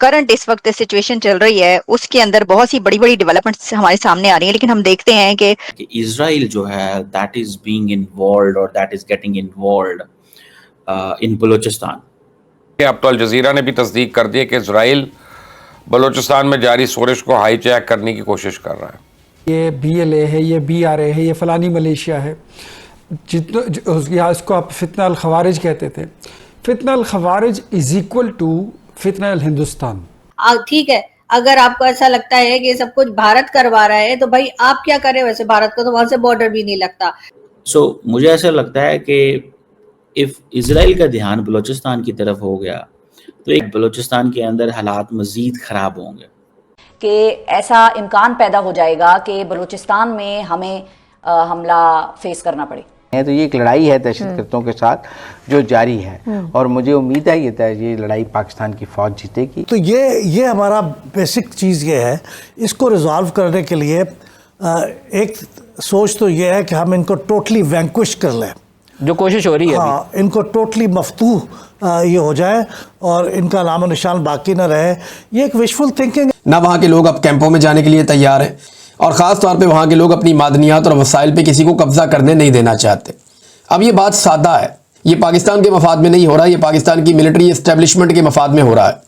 Current इस वक्त situation चल रही है उसके अंदर बहुत सी बड़ी बड़ी डेवलपमेंट्स हमारे सामने आ रही हैं, लेकिन हम देखते हैं कि इजराइल जो है दैट इज बीइंग इन्वॉल्व्ड और that is getting involved in Balochistan. अब तो अल जजीरा ने भी तस्दीक कर दी है कि इजराइल बलूचिस्तान में जारी सोरिश को हाईजैक करने की कोशिश कर रहा है। ये BLA है, ये BRA है, ये फलानी मलेशिया है, जितना इसको आप फितना अल खवारिज कहते थे। फितना अल खवारिज इज इक्वल टू फितना अल हिंदुस्तान। ठीक है, अगर आपको ऐसा लगता है कि सब कुछ भारत करवा रहा है तो भाई आप क्या करें, वैसे भारत को तो वहां से बॉर्डर भी नहीं लगता। मुझे ऐसा लगता है कि इफ इजराइल का ध्यान बलूचिस्तान की तरफ हो गया तो एक बलूचिस्तान के अंदर हालात मजीद खराब होंगे, कि ऐसा इम्कान पैदा हो जाएगा कि बलूचिस्तान में हमें हमला फेस करना पड़े। तो ये एक लड़ाई है दहशतगर्दों के साथ जो जारी है, और मुझे उम्मीद है ये लड़ाई पाकिस्तान की फौज जीतेगी। तो ये हमारा बेसिक चीज़ ये है, इसको रिजॉल्व करने के लिए एक सोच तो ये है कि हम इनको टोटली वैंक्विश कर लें, जो कोशिश हो रही है। हाँ, इनको टोटली मफतूह ये हो जाए और इनका नामो निशान बाकी ना रहे। ये एक विशफुल थिंकिंग ना। वहाँ के लोग अब कैंपों में जाने के लिए तैयार हैं, और ख़ास तौर पे वहाँ के लोग अपनी मादनियात और वसाइल पे किसी को कब्जा करने नहीं देना चाहते। अब ये बात सादा है, ये पाकिस्तान के मफाद में नहीं हो रहा, ये पाकिस्तान की मिलिट्री एस्टेब्लिशमेंट के मफाद में हो रहा है।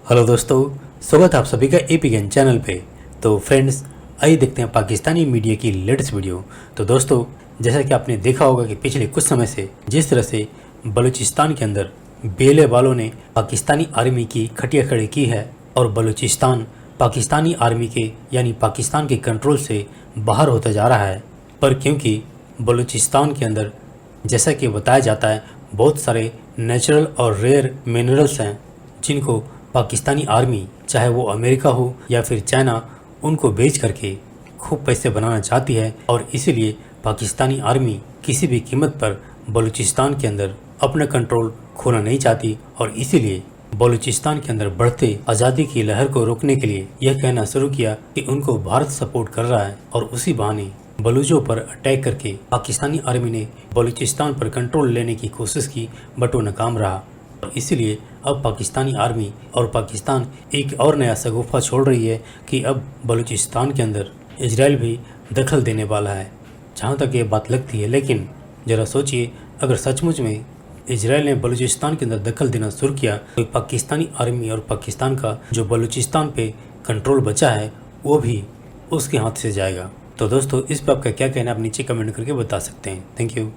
हेलो दोस्तों, स्वागत है आप सभी का APN चैनल पे। तो फ्रेंड्स, आइए देखते हैं पाकिस्तानी मीडिया की लेटेस्ट वीडियो। तो दोस्तों, जैसा कि आपने देखा होगा कि पिछले कुछ समय से जिस तरह से बलूचिस्तान के अंदर BLA वालों ने पाकिस्तानी आर्मी की खटिया खड़ी की है और बलूचिस्तान पाकिस्तानी आर्मी के यानी पाकिस्तान के कंट्रोल से बाहर होता जा रहा है। पर क्योंकि बलूचिस्तान के अंदर जैसा कि बताया जाता है बहुत सारे नेचुरल और रेयर मिनरल्स हैं जिनको पाकिस्तानी आर्मी, चाहे वो अमेरिका हो या फिर चाइना, उनको बेच करके खूब पैसे बनाना चाहती है, और इसीलिए पाकिस्तानी आर्मी किसी भी कीमत पर बलूचिस्तान के अंदर अपना कंट्रोल खोना नहीं चाहती, और इसीलिए बलूचिस्तान के अंदर बढ़ते आज़ादी की लहर को रोकने के लिए यह कहना शुरू किया कि उनको भारत सपोर्ट कर रहा है, और उसी बहाने बलूचों पर अटैक करके पाकिस्तानी आर्मी ने बलूचिस्तान पर कंट्रोल लेने की कोशिश की, बट वो नाकाम रहा। और इसीलिए अब पाकिस्तानी आर्मी और पाकिस्तान एक और नया शगुफा छोड़ रही है कि अब बलूचिस्तान के अंदर इजराइल भी दखल देने वाला है, जहाँ तक ये बात लगती है। लेकिन ज़रा सोचिए, अगर सचमुच में इजराइल ने बलूचिस्तान के अंदर दखल देना शुरू किया तो पाकिस्तानी आर्मी और पाकिस्तान का जो बलूचिस्तान पे कंट्रोल बचा है वो भी उसके हाथ से जाएगा। तो दोस्तों, इस पर आपका क्या कहना है, आप नीचे कमेंट करके बता सकते हैं। Thank you.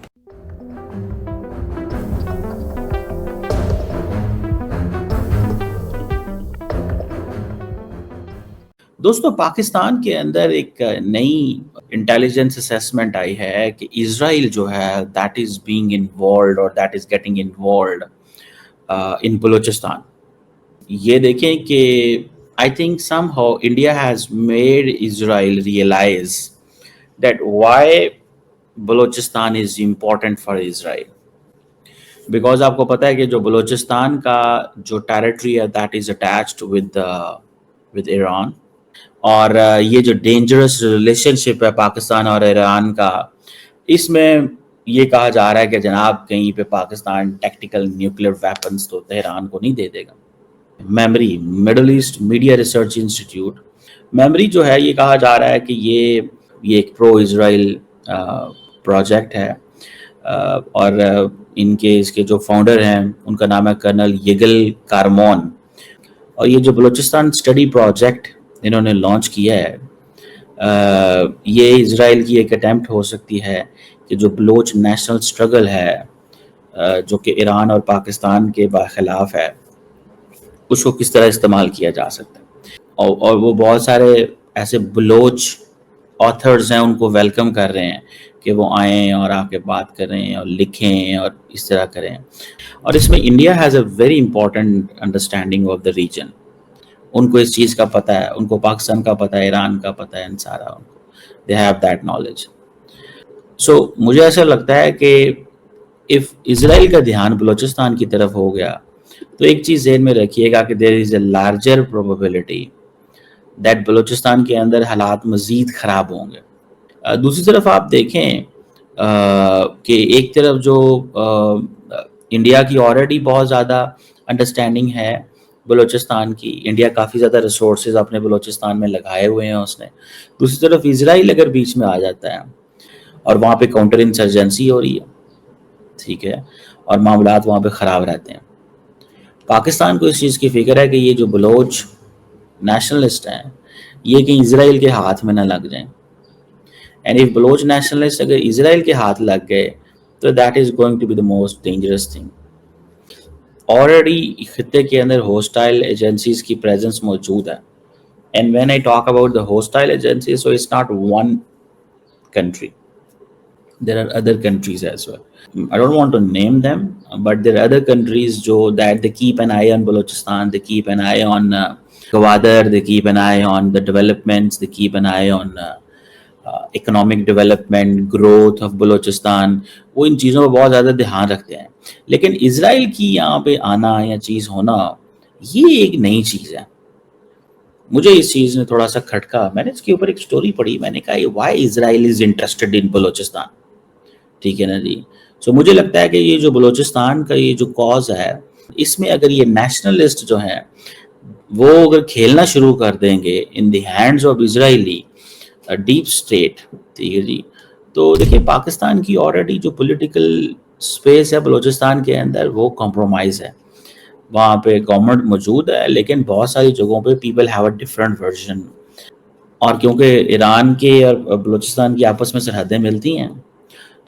दोस्तों, पाकिस्तान के अंदर एक नई इंटेलिजेंस असेसमेंट आई है कि इजराइल जो है दैट इज बीइंग इन्वॉल्व्ड और that is getting involved in Balochistan. ये देखें कि I think somehow India has made Israel realise that why Balochistan is important for Israel, because आपको पता है कि जो बलूचिस्तान का जो टेरिटरी है that is attached with Iran, और ये जो डेंजरस रिलेशनशिप है पाकिस्तान और ईरान का, इसमें ये कहा जा रहा है कि जनाब कहीं पे पाकिस्तान टैक्टिकल न्यूक्लियर वेपन्स तो तेहरान को नहीं दे देगा। Memory, middle east media research institute, memory जो है, ये कहा जा रहा है कि ये एक प्रो इजराइल प्रोजेक्ट है, और इसके जो फाउंडर हैं उनका नाम है कर्नल यिगल कारमोन। और ये जो बलूचिस्तान स्टडी प्रोजेक्ट इन्होंने लॉन्च किया है, ये इजराइल की एक अटेम्प्ट हो सकती है कि जो बलोच नेशनल स्ट्रगल है जो कि ईरान और पाकिस्तान के खिलाफ है, उसको किस तरह इस्तेमाल किया जा सकता है। और वो बहुत सारे ऐसे बलोच ऑथर्स हैं, उनको वेलकम कर रहे हैं कि वो आएँ और आके बात करें और लिखें और इस तरह करें। और इसमें India has a very important understanding of the region. उनको इस चीज़ का पता है, उनको पाकिस्तान का पता है, ईरान का पता है, सारा उनको दे हैव दैट नॉलेज। सो मुझे ऐसा लगता है कि इफ़ इजराइल का ध्यान बलूचिस्तान की तरफ हो गया तो एक चीज़ ज़हन में रखिएगा कि there is a larger probability that Balochistan के अंदर हालात मज़ीद ख़राब होंगे। दूसरी तरफ आप देखें कि एक तरफ जो इंडिया की ऑलरेडी बहुत ज़्यादा अंडरस्टैंडिंग है बलूचिस्तान की। इंडिया काफ़ी ज़्यादा रिसोर्सेज अपने बलूचिस्तान में लगाए हुए हैं उसने। दूसरी तरफ इजराइल अगर बीच में आ जाता है और वहाँ पे काउंटर इंसर्जेंसी हो रही है, ठीक है, और मामलात वहाँ पे ख़राब रहते हैं। पाकिस्तान को इस चीज़ की फिक्र है कि ये जो बलोच नेशनलिस्ट हैं ये कहीं इजराइल के हाथ में ना लग जाएं। एंड इफ बलोच नेशनलिस्ट अगर इजराइल के हाथ लग गए तो that is going to be the most dangerous thing. Already खित्ते के अंदर हॉस्टाइल एजेंसीज की प्रेजेंस मौजूद है। And when I talk about the hostile agencies, so it's not one country, there are other countries as well. I don't want to name them, but there are other countries that they keep an eye on Balochistan, they keep an eye on Gwadar, they keep an eye on the developments, they keep an eye on economic development, growth of Balochistan. वो इन चीज़ों पर बहुत ज़्यादा ध्यान रखते हैं। लेकिन Israel की यहाँ पे आना या चीज़ होना ये एक नई चीज़ है। मुझे इस चीज़ ने थोड़ा सा खटका। मैंने इसके ऊपर एक स्टोरी पढ़ी, मैंने कहा why Israel is interested in Balochistan, ठीक है ना जी। सो मुझे लगता है कि ये जो बलूचिस्तान का ये जो कॉज है, इसमें अगर ये नेशनलिस्ट जो हैं वो अगर खेलना शुरू कर देंगे in the hands of Israeli deep state, ठीक है जी, तो देखिए पाकिस्तान की ऑलरेडी जो पॉलिटिकल स्पेस है बलूचिस्तान के अंदर वो कॉम्प्रोमाइज़ है। वहाँ पे गवर्नमेंट मौजूद है लेकिन बहुत सारी जगहों पे people have a different version. और क्योंकि ईरान के और बलूचिस्तान की आपस में सरहदें मिलती हैं,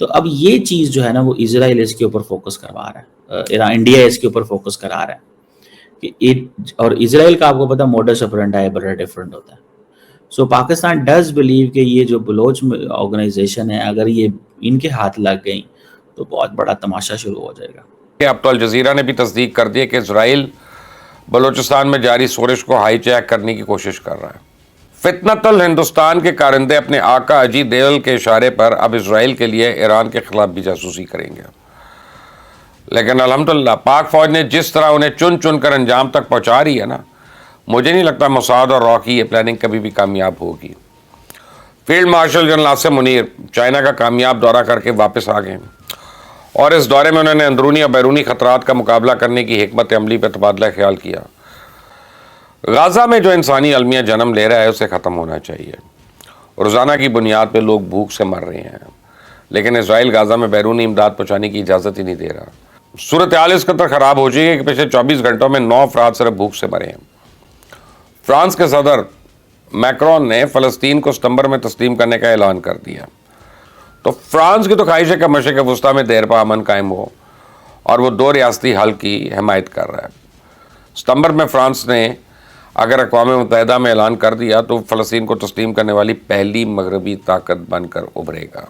तो अब ये चीज़ जो है ना वो इजराइल इसके ऊपर फोकस करवा रहा है, इंडिया इसके ऊपर फोकस करा रहा है कि और इजराइल का आपको पता मोडस ऑपरेंडी बड़ा डिफरेंट होता है। सो पाकिस्तान डज बिलीव कि ये जो बलोच ऑर्गेनाइजेशन है अगर ये इनके हाथ लग गई तो बहुत बड़ा तमाशा शुरू हो जाएगा। अब तो अल जज़ीरा ने भी तस्दीक कर दी है कि इजराइल बलूचिस्तान में जारी शोरिश को हाईजैक करने की कोशिश कर रहा है। फितनतुल हिंदुस्तान के कारिंदे अपने आका अजीत देवल के इशारे पर अब इजराइल के लिए ईरान के खिलाफ भी जासूसी करेंगे। लेकिन अल्हम्दुलिल्लाह पाक फौज ने जिस तरह उन्हें चुन चुन कर अंजाम तक पहुँचा रही है ना, मुझे नहीं लगता मोसाद और रॉ की ये प्लानिंग कभी भी कामयाब होगी। Field marshal general Asim Munir China का कामयाब दौरा करके वापस आ गए और इस दौरे में उन्होंने अंदरूनी और बैरूनी ख़तरात का मुकाबला करने की हिकमत अमली पर तबादला ख्याल किया। गाज़ा में जो इंसानी अलमिया जन्म ले रहा है उसे ख़त्म होना चाहिए। रोज़ाना की बुनियाद पर लोग भूख से मर रहे हैं, लेकिन इजराइल गाज़ा में बैरूनी इमदाद पहुँचाने की इजाज़त ही नहीं दे रहा। सूरत हाल इस कदर ख़राब हो चुकी है कि पिछले 24 घंटों में 9 अफराद सिर्फ भूख से मरे हैं। फ्रांस के सदर मैक्रोन ने फ़लस्तीन को सितंबर में तस्लीम करने का ऐलान कर दिया। तो फ्रांस की तो ख्वाहिश है कि मशरिक़ वस्ता में देरपा अमन कायम हो और वो 2 रियासती हल की हिमायत कर रहा है। सितंबर में फ्रांस ने अगर अक़वाम मुत्तहिदा में ऐलान कर दिया तो फ़लस्तीन को तस्लीम करने वाली पहली मगरबी ताकत बनकर उभरेगा।